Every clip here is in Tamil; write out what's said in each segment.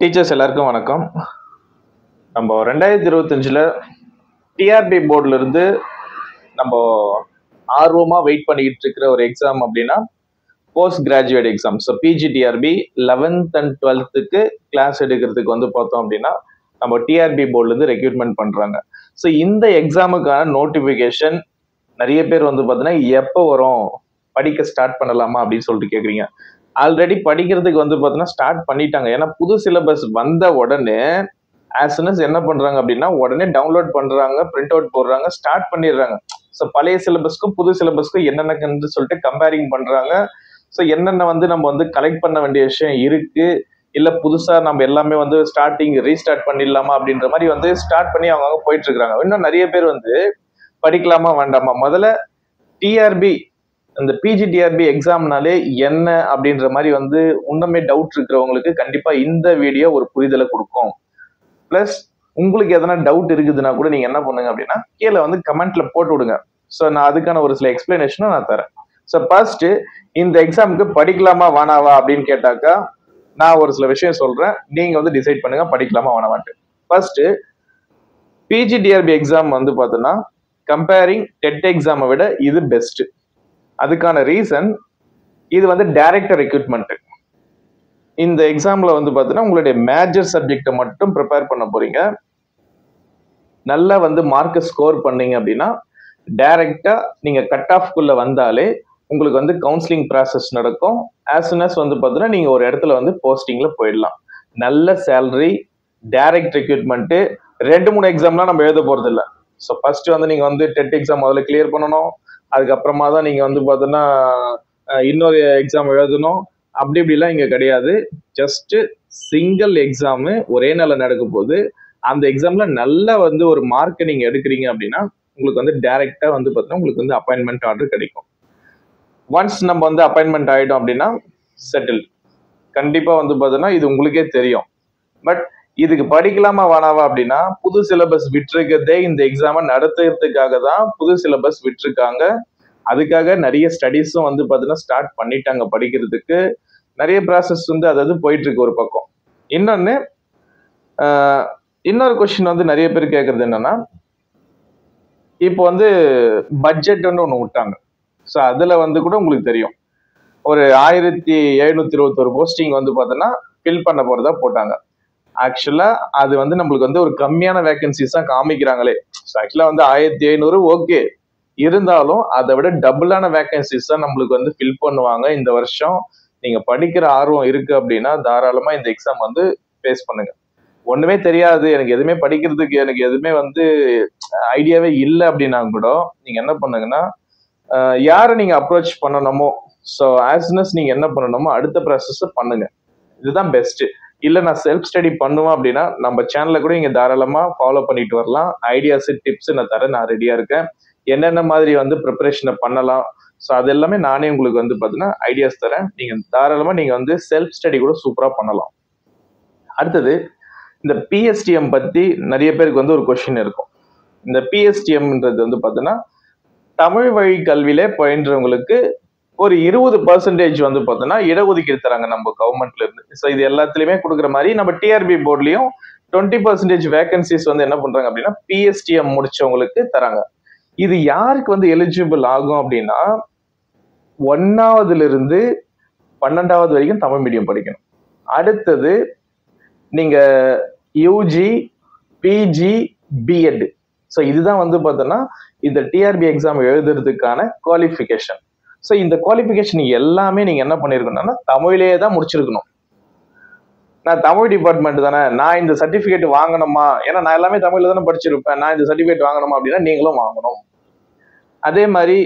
டீச்சர்ஸ் எல்லாருக்கும் வணக்கம். நம்ம 2025ல் டிஆர்பி போர்டில் இருந்து நம்ம ஆர்வமாக வெயிட் பண்ணிக்கிட்டு இருக்கிற ஒரு எக்ஸாம் அப்படின்னா post graduate exam. So PGTRB 11th and 12th class எடுக்கிறதுக்கு பார்த்தோம் அப்படின்னா நம்ம டிஆர்பி போர்ட்லேருந்து ரெக்ரூட்மெண்ட் பண்ணுறாங்க. ஸோ இந்த எக்ஸாமுக்கான நோட்டிஃபிகேஷன் நிறைய பேர் பார்த்தீங்கன்னா எப்போ வரும், படிக்க ஸ்டார்ட் பண்ணலாமா அப்படின்னு சொல்லிட்டு கேட்குறீங்க. ஆல்ரெடி படிக்கிறதுக்கு பார்த்தீங்கன்னா ஸ்டார்ட் பண்ணிட்டாங்க. ஏன்னா புது சிலபஸ் வந்த உடனே ஆஸ் சூன் அஸ் என்ன பண்றாங்க அப்படின்னா உடனே டவுன்லோட் பண்றாங்க, பிரிண்ட் அவுட் போடுறாங்க, ஸ்டார்ட் பண்ணிடுறாங்க. ஸோ பழைய சிலபஸ்க்கும் புது சிலபஸ்க்கும் என்னென்னு சொல்லிட்டு கம்பேரிங் பண்றாங்க. ஸோ என்னென்ன நம்ம கலெக்ட் பண்ண வேண்டிய விஷயம் இருக்கு, இல்ல புதுசா நம்ம எல்லாமே ஸ்டார்டிங் ரீஸ்டார்ட் பண்ணிடலாமா அப்படின்ற மாதிரி ஸ்டார்ட் பண்ணி அவங்க போயிட்டு இருக்காங்க. இன்னும் நிறைய பேர் படிக்கலாமா வேண்டாமா, முதல்ல டிஆர்பி இந்த பிஜிடிஆர்பி எக்ஸாம்னாலே என்ன அப்படின்ற மாதிரி இன்னுமே டவுட் இருக்கிறவங்களுக்கு கண்டிப்பா இந்த வீடியோ ஒரு புரிதலை கொடுக்கும். பிளஸ் உங்களுக்கு எதனா டவுட் இருக்குதுன்னா கூட நீங்க என்ன பண்ணுங்க அப்படின்னா கீழே கமெண்ட்ல போட்டு விடுங்க. ஸோ நான் அதுக்கான ஒரு சில எக்ஸ்பிளனேஷனும் நான் தரேன். ஸோ ஃபர்ஸ்ட் இந்த எக்ஸாமுக்கு படிக்கலாமா வேணாவா அப்படின்னு கேட்டாக்கா நான் ஒரு சில விஷயம் சொல்றேன், நீங்க டிசைட் பண்ணுங்க படிக்கலாமா வேணாமான்ட்டு. ஃபர்ஸ்ட் பிஜிடிஆர்பி எக்ஸாம் பார்த்தோன்னா கம்பேரிங் டெட் எக்ஸாமை விட இது பெஸ்ட். அதுக்கான ரீசன் இது டைரக்ட் ரெக்ரூட்மெண்ட். இந்த எக்ஸாம்ல பார்த்தீங்கன்னா உங்களுடைய மேஜர் சப்ஜெக்டை மட்டும் ப்ரிப்பேர் பண்ண போறீங்க. நல்லா மார்க்கை ஸ்கோர் பண்ணீங்க அப்படின்னா டைரக்டா நீங்க கட் ஆஃப்குள்ள வந்தாலே உங்களுக்கு கவுன்சிலிங் ப்ராசஸ் நடக்கும். ஆஸ் சூன் அஸ் பார்த்தீங்கன்னா நீங்க ஒரு இடத்துல போஸ்டிங்ல போயிடலாம். நல்ல சேலரி, டைரக்ட் ரெக்ரூட்மெண்ட். 2-3 எக்ஸாம்லாம் நம்ம எழுத போறது இல்லை. ஸோ ஃபர்ஸ்ட் நீங்க டெட் எக்ஸாம் முதல்ல கிளியர் பண்ணணும். அதுக்கப்புறமா தான் நீங்க பார்த்தீங்கன்னா இன்னொரு எக்ஸாம் எழுதணும். அப்படி இப்படிலாம் இங்க கிடையாது. ஜஸ்ட் சிங்கிள் எக்ஸாம் ஒரே நாள்ல நடக்க போகுது. அந்த எக்ஸாம்ல நல்ல ஒரு மார்க்கை நீங்க எடுக்கிறீங்க அப்படின்னா உங்களுக்கு டைரக்டா பார்த்தீங்கன்னா உங்களுக்கு அப்பாயின்மெண்ட் ஆர்டர் கிடைக்கும். ஒன்ஸ் நம்ம அப்பாயின்மெண்ட் ஆயிடும் அப்படின்னா செட்டில். கண்டிப்பா பார்த்தீங்கன்னா இது உங்களுக்கே தெரியும். பட் இதுக்கு படிக்கலாமா வேணாவா அப்படின்னா புது சிலபஸ் விட்டுருக்கதே இந்த எக்ஸாமை நடத்துறதுக்காக தான் புது சிலபஸ் விட்டுருக்காங்க. அதுக்காக நிறைய ஸ்டடீஸும் பார்த்தீங்கன்னா ஸ்டார்ட் பண்ணிட்டாங்க. படிக்கிறதுக்கு நிறைய ப்ராசஸ் அதாவது போயிட்டு இருக்கு ஒரு பக்கம். இன்னொரு கொஸ்டின் நிறைய பேர் கேட்கறது என்னன்னா, இப்போ பட்ஜெட்னு ஒன்று விட்டாங்க. ஸோ அதுல கூட உங்களுக்கு தெரியும் ஒரு 1721 போஸ்டிங் பார்த்தோன்னா ஃபில் பண்ண போறதா போட்டாங்க. ஆக்சுவலா அது நம்மளுக்கு ஒரு கம்மியான வேகன்சிஸ் தான் காமிக்கிறாங்களே. ஆக்சுவலா 1500 ஓகே, இருந்தாலும் அதை விட டபுளான வேகன்சிஸ் தான் நம்மளுக்கு ஃபில் பண்ணுவாங்க இந்த வருஷம். நீங்க படிக்கிற ஆர்வம் இருக்கு அப்படின்னா தாராளமா இந்த எக்ஸாம் ஃபேஸ் பண்ணுங்க. ஒண்ணுமே தெரியாது, எனக்கு எதுவுமே படிக்கிறதுக்கு எனக்கு எதுவுமே ஐடியாவே இல்லை அப்படின்னா கூட நீங்க என்ன பண்ணுங்கன்னா யாரை நீங்க அப்ரோச் பண்ணணுமோ, ஸோ ஆஸ் சூன் அஸ் நீங்க என்ன பண்ணணுமோ அடுத்த ப்ராசஸ் பண்ணுங்க. இதுதான் பெஸ்ட். இல்ல நான் செல்ஃப் ஸ்டடி பண்ணுவேன் அப்படின்னா நம்ம சேனல்ல கூட நீங்க தாராளமா ஃபாலோ பண்ணிட்டு வரலாம். ஐடியாஸ், டிப்ஸ் நான் தரேன், நான் ரெடியா இருக்கேன். என்னென்ன மாதிரி ப்ரிப்பரேஷனை பண்ணலாம், ஸோ அது எல்லாமே நானே உங்களுக்கு பார்த்தீங்கன்னா ஐடியாஸ் தரேன். நீங்க தாராளமா நீங்க செல்ஃப் ஸ்டடி கூட சூப்பரா பண்ணலாம். அடுத்தது இந்த பிஎஸ்டிஎம் பத்தி நிறைய பேருக்கு ஒரு கொஸ்டின் இருக்கும். இந்த பிஎஸ்டிஎம்ன்றது பார்த்தீங்கன்னா தமிழ் வழி கல்வியில பயின்றவங்களுக்கு ஒரு 20% பார்த்தோன்னா இடஒதுக்கீடு தராங்க நம்ம கவர்மெண்ட்ல இருந்து. ஸோ இது எல்லாத்துலயுமே கொடுக்குற மாதிரி நம்ம டிஆர்பி போர்ட்லயும் 20% வேகன்சிஸ் என்ன பண்றாங்க அப்படின்னா பிஎஸ்டிஎம் முடிச்சவங்களுக்கு தராங்க. இது யாருக்கு எலிஜிபிள் ஆகும் அப்படின்னா 1ஆவதுல இருந்து 12ஆவது வரைக்கும் தமிழ் மீடியம் படிக்கணும். அடுத்தது நீங்க யூஜி, பிஜி, பிஎட். ஸோ இதுதான் பார்த்தோன்னா இந்த டிஆர்பி எக்ஸாம் எழுதுறதுக்கான குவாலிஃபிகேஷன். ஸோ இந்த குவாலிஃபிகேஷன் எல்லாமே நீங்க என்ன பண்ணிருக்கணும்னா தமிழ்லேயே தான் முடிச்சிருக்கணும். நான் தமிழ் டிபார்ட்மெண்ட் தானே, நான் இந்த சர்டிபிகேட் வாங்கணுமா, ஏன்னா நான் எல்லாமே தமிழ்ல தானே படிச்சிருப்பேன், நான் இந்த சர்டிபிகேட் வாங்கணுமா அப்படின்னா நீங்களும் வாங்கணும். அதே மாதிரி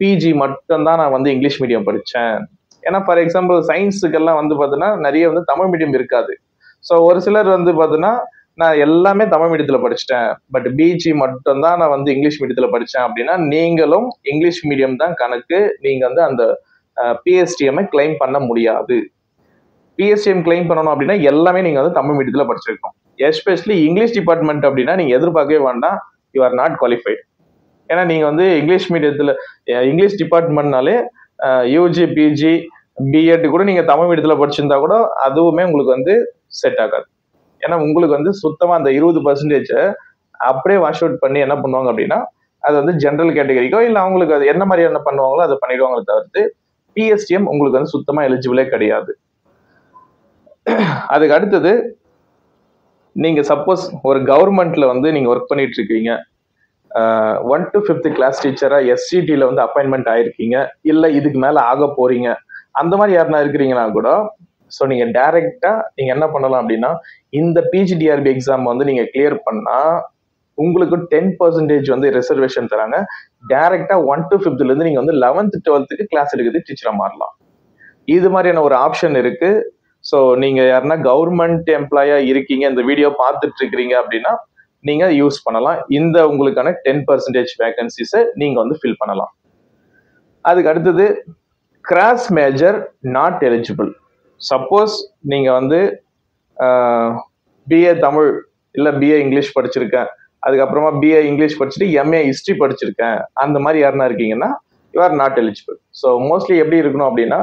பிஜி மட்டும்தான் நான் இங்கிலீஷ் மீடியம் படித்தேன். ஏன்னா ஃபார் எக்ஸாம்பிள் சயின்ஸுக்கெல்லாம் பார்த்தீங்கன்னா நிறைய தமிழ் மீடியம் இருக்காது. ஸோ ஒரு சிலர் பார்த்தீங்கன்னா நான் எல்லாமே தமிழ் மீடியத்தில் படிச்சுட்டேன், பட் பிஜி மட்டும்தான் நான் இங்கிலீஷ் மீடியத்தில் படித்தேன் அப்படின்னா நீங்களும் இங்கிலீஷ் மீடியம் தான் கணக்கு. நீங்க அந்த பிஎஸ்டிஎம்ஐ கிளைம் பண்ண முடியாது. பிஎஸ்டிஎம் கிளைம் பண்ணணும் அப்படின்னா எல்லாமே நீங்க தமிழ் மீடியத்தில் படிச்சிருக்கணும். எஸ்பெஷலி இங்கிலீஷ் டிபார்ட்மெண்ட் அப்படின்னா நீங்க எதிர்பார்க்கவே வேண்டாம், யூ ஆர் நாட் குவாலிஃபைட். ஏன்னா நீங்க இங்கிலீஷ் மீடியத்தில் இங்கிலீஷ் டிபார்ட்மெண்ட்னாலே யூஜி, பிஜி, பிஎட் கூட நீங்க தமிழ் மீடியத்தில் படிச்சிருந்தா கூட அதுவுமே உங்களுக்கு செட் ஆகாது. ஏன்னா உங்களுக்கு வந்து சுத்தமா அந்த 20% அப்படியே வாஷ் அவுட் பண்ணி என்ன பண்ணுவாங்க அப்படின்னா அது வந்து ஜென்ரல் கேட்டகரிக்கோ இல்லை அவங்களுக்கு அது என்ன மாதிரியான பண்ணுவாங்களோ அதை பண்ணிடுவாங்களே தவிர்த்து பிஎஸ்டிஎம் உங்களுக்கு வந்து சுத்தமா எலிஜிபிளே கிடையாது. அதுக்கு அடுத்தது, நீங்க சப்போஸ் ஒரு கவர்மெண்ட்ல வந்து நீங்க ஒர்க் பண்ணிட்டு இருக்கீங்க, 1 to 5th கிளாஸ் டீச்சரா எஸ்சிடில வந்து அப்பாயின்மெண்ட் ஆயிருக்கீங்க, இல்ல இதுக்கு மேல ஆக போறீங்க, அந்த மாதிரி யாருனா இருக்கிறீங்கன்னா கூட ஸோ நீங்க டைரக்டா நீங்க என்ன பண்ணலாம் அப்படின்னா இந்த பிஜிடிஆர்பி எக்ஸாம் வந்து நீங்க கிளியர் பண்ணா உங்களுக்கு 10% வந்து ரிசர்வேஷன் தராங்க. டைரக்டா 1 to 5th இருந்து நீங்க வந்து 11th 12th கிளாஸ் எடுக்கிறது டீச்சரா மாறலாம். இது மாதிரியான ஒரு ஆப்ஷன் இருக்கு. ஸோ நீங்க யாருன்னா கவர்மெண்ட் எம்ப்ளாயா இருக்கீங்க, இந்த வீடியோ பார்த்துட்டு இருக்கிறீங்க அப்படின்னா நீங்க யூஸ் பண்ணலாம். இந்த உங்களுக்கான 10% வேகன்சிஸை நீங்க வந்து ஃபில் பண்ணலாம். அதுக்கு அடுத்தது cross major not eligible. Suppose நீங்க வந்து பிஏ தமிழ் இல்ல பிஏ இங்கிலீஷ் படிச்சிருக்கேன், அதுக்கப்புறமா பிஏ இங்கிலீஷ் படிச்சுட்டு எம்ஏ ஹிஸ்டரி படிச்சிருக்கேன், அந்த மாதிரி யாருன்னா இருக்கீங்கன்னா you are not eligible. So mostly எப்படி இருக்கணும் அப்படின்னா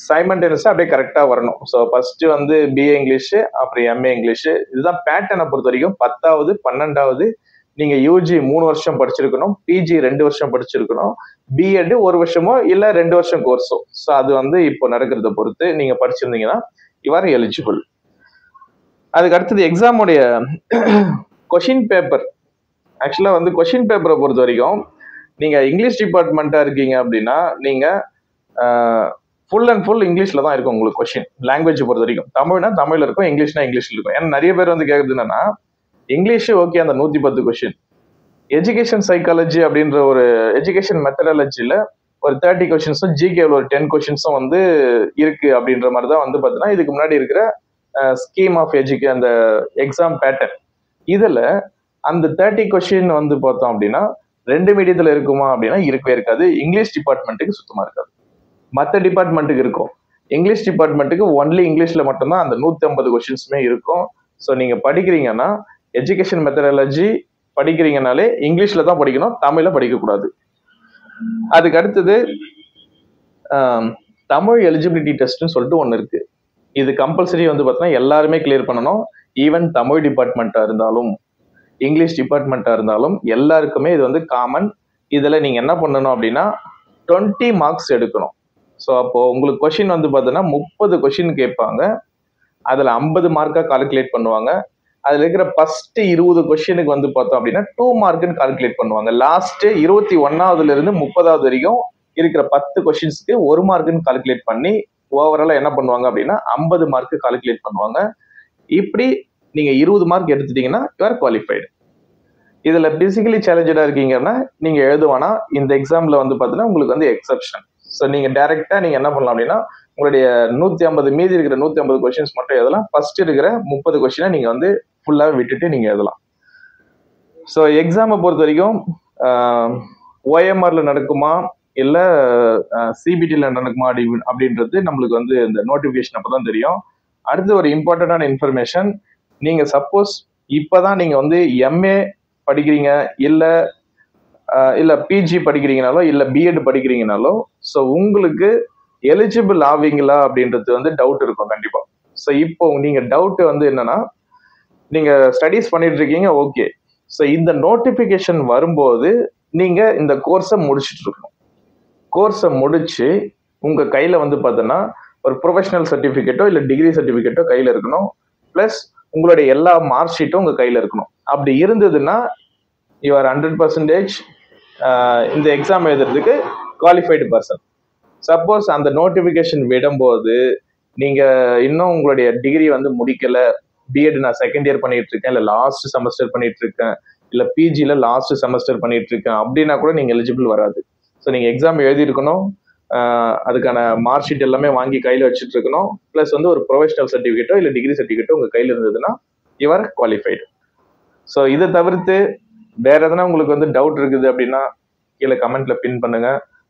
சைமல்டேனியஸா அப்படியே கரெக்டா வரணும். ஸோ ஃபர்ஸ்ட் வந்து பிஏ இங்கிலீஷ், அப்புறம் எம்ஏ இங்கிலீஷ். இதுதான் பேட்டர்னை பொறுத்த வரைக்கும். 10வது 12வது நீங்க யூஜி 3 வருஷம் படிச்சிருக்கணும், பிஜி 2 வருஷம் படிச்சிருக்கணும், பிஎட் 1 வருஷமோ இல்ல 2 வருஷம் கோர்ஸோ. ஸோ அது வந்து இப்போ நடக்கிறத பொறுத்து நீங்க படிச்சிருந்தீங்கன்னா யூ ஆர் எலிஜிபிள். அதுக்கு அடுத்தது எக்ஸாமுடைய கொஷின் பேப்பர். ஆக்சுவலா வந்து கொஷின் பேப்பரை பொறுத்த வரைக்கும் நீங்க இங்கிலீஷ் டிபார்ட்மெண்ட்டா இருக்கீங்க அப்படின்னா நீங்க ஃபுல் அண்ட் ஃபுல் இங்கிலீஷ்ல தான் இருக்கும் உங்களுக்கு கொஷின். லாங்குவேஜ் பொறுத்த வரைக்கும் தமிழ்னா தமிழ்ல இருக்கும், இங்கிலீஷ்னா இங்கிலீஷ்ல இருக்கும். ஏன்னா நிறைய பேர் வந்து கேட்கறது என்னன்னா இங்கிலீஷ் ஓகே அந்த 110 கொஷின், எஜுகேஷன் சைக்காலஜி அப்படின்ற ஒரு எஜுகேஷன் மெத்தடாலஜில ஒரு 30 கொஷின்ஸும் ஜிகேல ஒரு 10 கொஷின்ஸும் வந்து இருக்கு அப்படின்ற மாதிரி தான் வந்து பார்த்தீங்கன்னா இதுக்கு முன்னாடி இருக்கிற ஸ்கீம் ஆஃப் அந்த எக்ஸாம் பேட்டர்ன். இதுல அந்த 30 கொஷின் வந்து பார்த்தோம் அப்படின்னா 2 மீடியத்துல இருக்குமா அப்படின்னா இருக்கவே இருக்காது. இங்கிலீஷ் டிபார்ட்மெண்ட்டுக்கு சுத்தமா இருக்காது, மற்ற டிபார்ட்மெண்ட்டுக்கு இருக்கும். இங்கிலீஷ் டிபார்ட்மெண்ட்டுக்கு ஒன்லி இங்கிலீஷ்ல மட்டும்தான் அந்த 150 கொஷின்ஸுமே இருக்கும். ஸோ நீங்க படிக்கிறீங்கன்னா எஜுகேஷன் மெத்தடாலஜி படிக்கிறீங்கனாலே இங்கிலீஷ்ல தான் படிக்கணும், தமிழ்ல படிக்கக்கூடாது. அதுக்கு அடுத்தது தமிழ் எலிஜிபிலிட்டி டெஸ்ட்னு சொல்லிட்டு ஒன்று இருக்கு. இது கம்பல்சரி வந்து பார்த்தீங்கன்னா எல்லாருமே கிளியர் பண்ணணும். ஈவன் தமிழ் டிபார்ட்மெண்ட்டா இருந்தாலும் இங்கிலீஷ் டிபார்ட்மெண்ட்டா இருந்தாலும் எல்லாருக்குமே இது வந்து காமன். இதுல நீங்க என்ன பண்ணணும் அப்படின்னா 20 மார்க்ஸ் எடுக்கணும். ஸோ அப்போ உங்களுக்கு கொஷின் வந்து பார்த்தீங்கன்னா 30 கொஷின் கேட்பாங்க, அதுல 50 மார்க்கா கால்குலேட் பண்ணுவாங்க. அதுல இருக்கிற ஃபர்ஸ்ட் 20 கொஸ்டினுக்கு வந்து பார்த்தோம் அப்படின்னா 2 மார்க்னு கால்குலேட் பண்ணுவாங்க. லாஸ்ட் 21வது இருந்து 30வது வரைக்கும் இருக்கிற 10 கொஸ்டின்ஸ்க்கு 1 மார்க்னு கால்குலேட் பண்ணி ஓவராலா என்ன பண்ணுவாங்க அப்படின்னா 50 மார்க் கால்குலேட் பண்ணுவாங்க. இப்படி நீங்க 20 மார்க் எடுத்துட்டீங்கன்னா யூ ஆர் குவாலிஃபைடு. இதுல பிசிக்கலி சேலஞ்சடா இருக்கீங்கன்னா நீங்க எழுதுவானா இந்த எக்ஸாம்ல வந்து பார்த்தீங்கன்னா உங்களுக்கு வந்து எக்ஸப்ஷன். ஸோ நீங்க டைரக்டா நீங்க என்ன பண்ணலாம் அப்படின்னா உங்களுடைய 150 மீதி இருக்கிற 150 கொஸ்டின்ஸ் மட்டும் எழுதலாம். ஃபர்ஸ்ட் இருக்கிற 30 கொஸ்டினை நீங்க வந்து ஃபுல்லா விட்டுட்டு நீங்க எழுதலாம். ஸோ எக்ஸாமை பொறுத்த வரைக்கும் ஓஎம்ஆர்ல நடக்குமா இல்ல சிபிடில நடக்குமா அப்படின்றது நம்மளுக்கு வந்து இந்த நோட்டிபிகேஷன் அப்பதான் தெரியும். அடுத்து ஒரு இம்பார்ட்டன்டான இன்ஃபர்மேஷன், நீங்க சப்போஸ் இப்பதான் நீங்க வந்து எம்ஏ படிக்கிறீங்க இல்ல பிஜி படிக்கிறீங்கனாலோ இல்ல பிஎட் படிக்கிறீங்கனாலோ ஸோ உங்களுக்கு எலிஜிபிள் ஆவீங்களா அப்படின்றது வந்து டவுட் இருக்கும் கண்டிப்பா. ஸோ இப்போ நீங்க டவுட் வந்து என்னன்னா நீங்க ஸ்டடீஸ் பண்ணிட்டு இருக்கீங்க, ஓகே. ஸோ இந்த நோட்டிபிகேஷன் வரும்போது நீங்க இந்த கோர்ஸை முடிச்சுட்டு இருக்கணும். கோர்ஸை முடிச்சு உங்க கையில வந்து பார்த்தோன்னா ஒரு ப்ரொஃபஷனல் சர்டிஃபிகேட்டோ இல்லை டிகிரி சர்டிஃபிகேட்டோ கையில இருக்கணும். பிளஸ் உங்களுடைய எல்லா மார்க் ஷீட்டும் உங்க கையில இருக்கணும். அப்படி இருந்ததுன்னா யூ ஆர் 100% இந்த எக்ஸாம் எழுதுறதுக்கு குவாலிஃபைடு பர்சன். சப்போஸ் அந்த நோட்டிபிகேஷன் விடும்போது நீங்க இன்னும் உங்களுடைய டிகிரி வந்து முடிக்கல, பிஎட் நான் செகண்ட் இயர் பண்ணிட்டு இருக்கேன், இல்லை லாஸ்ட் செமஸ்டர் பண்ணிட்டு இருக்கேன், இல்லை பிஜியில் லாஸ்ட் செமஸ்டர் பண்ணிட்டு இருக்கேன் அப்படின்னா கூட நீங்க எலிஜிபிள் வராது. ஸோ நீங்க எக்ஸாம் எழுதியிருக்கணும், அதுக்கான மார்க் ஷீட் எல்லாமே வாங்கி கையில் வச்சுட்டு இருக்கணும். ப்ளஸ் வந்து ஒரு ப்ரொஃபஷனல் சர்டிஃபிகேட்டோ இல்லை டிகிரி சர்டிஃபிகேட்டோ உங்க கையில் இருந்ததுன்னா யூ ஆர் குவாலிஃபைடு. ஸோ இதை தவிர்த்து வேற எதனா உங்களுக்கு வந்து டவுட் இருக்குது அப்படின்னா கீழே கமெண்ட்ல பின் பண்ணுங்க.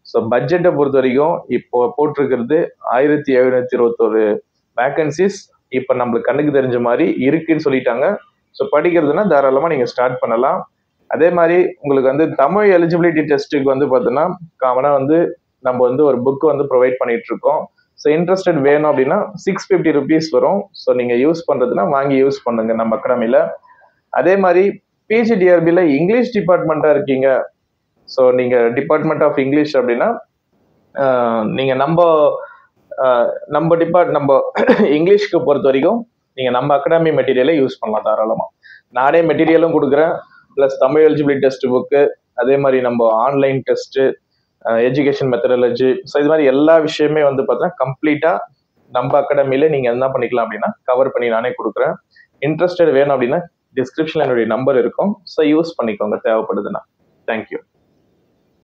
ஸோ பட்ஜெட்டை பொறுத்த வரைக்கும் இப்போ போட்டிருக்கிறது 1721 வேகன்சிஸ் இப்போ நம்மளுக்கு கண்ணுக்கு தெரிஞ்ச மாதிரி இருக்குன்னு சொல்லிட்டாங்க. ஸோ படிக்கிறதுனா தாராளமாக நீங்கள் ஸ்டார்ட் பண்ணலாம். அதே மாதிரி உங்களுக்கு வந்து தமிழ் எலிஜிபிலிட்டி டெஸ்ட்டுக்கு வந்து பார்த்தோன்னா காமனாக வந்து நம்ம வந்து ஒரு புக் வந்து ப்ரொவைட் பண்ணிட்டு இருக்கோம். ஸோ இன்ட்ரெஸ்டட் வேணும் அப்படின்னா 650 rupees வரும். ஸோ நீங்கள் யூஸ் பண்ணுறதுனா வாங்கி யூஸ் பண்ணுங்க நம்ம அகாடமியில். அதே மாதிரி பிஜிடிஆர்பியில் இங்கிலீஷ் டிபார்ட்மெண்ட்டாக இருக்கீங்க. ஸோ நீங்கள் டிபார்ட்மெண்ட் ஆஃப் இங்கிலீஷ் அப்படின்னா நீங்கள் நம்ம இங்கிலீஷ்க்கு பொறுத்த வரைக்கும் நீங்கள் நம்ம அகாடமி மெட்டீரியலை யூஸ் பண்ணலாம் தாராளமாக. நானே மெட்டீரியலும் கொடுக்குறேன், plus Tamil eligibility test book, அதே மாதிரி நம்ம online test, education methodology, so இது மாதிரி எல்லா விஷயமே வந்து பார்த்தீங்கன்னா கம்ப்ளீட்டாக நம்ம அகாடமியில் நீங்கள் என்ன பண்ணிக்கலாம் அப்படின்னா கவர் பண்ணி நானே கொடுக்குறேன். இன்ட்ரெஸ்டட் வேணும் அப்படின்னா டிஸ்கிரிப்ஷனில் என்னுடைய நம்பர் இருக்கும். ஸோ யூஸ் பண்ணிக்கோங்க தேவைப்படுதுன்னா. தேங்க்யூ.